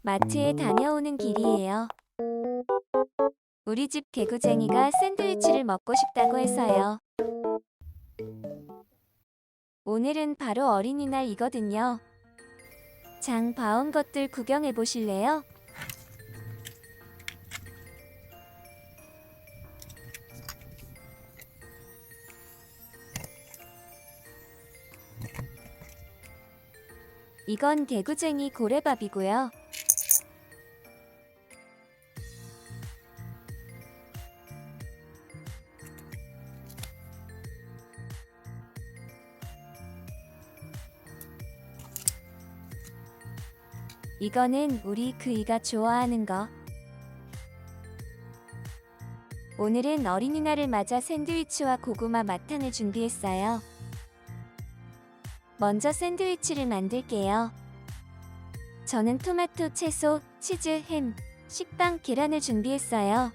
마트에 다녀오는 길이에요. 우리 집 개구쟁이가 샌드위치를 먹고 싶다고 해서요. 오늘은 바로 어린이날이거든요. 장 봐온 것들 구경해 보실래요? 이건 개구쟁이 고래밥이고요. 이거는 우리 그이가 좋아하는 거. 오늘은 어린이날을 맞아 샌드위치와 고구마 마탕을 준비했어요. 먼저 샌드위치를 만들게요. 저는 토마토, 채소, 치즈, 햄, 식빵, 계란을 준비했어요.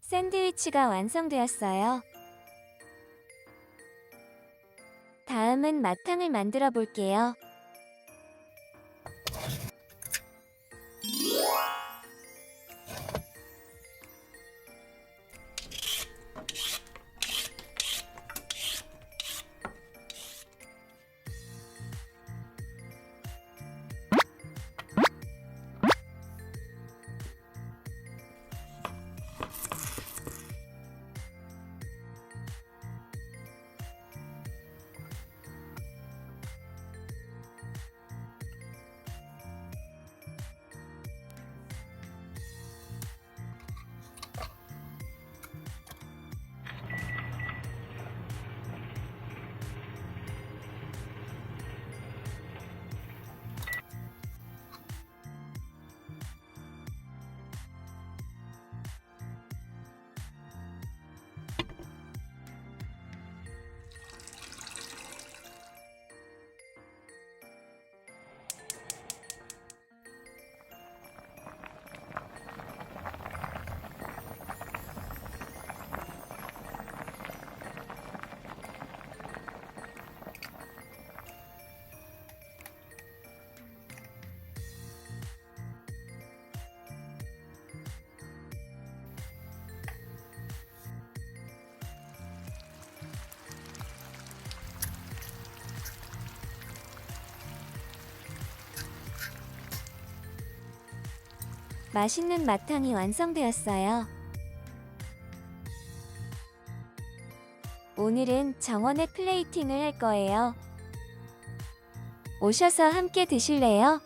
샌드위치가 완성되었어요. 다음은 마탕을 만들어 볼게요. 맛있는 마탕이 완성되었어요. 오늘은 정원에 플레이팅을 할 거예요. 오셔서 함께 드실래요?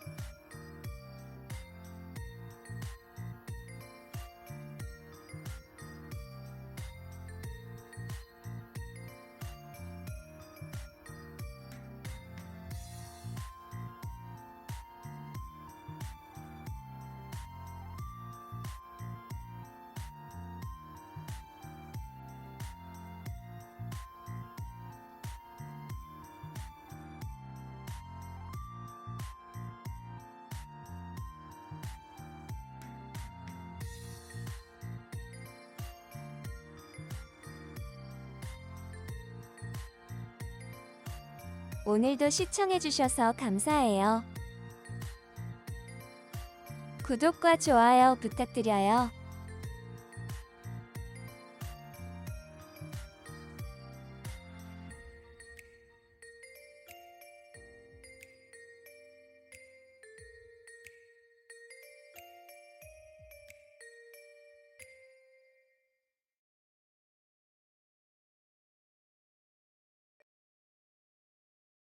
오늘도 시청해주셔서 감사해요. 구독과 좋아요 부탁드려요.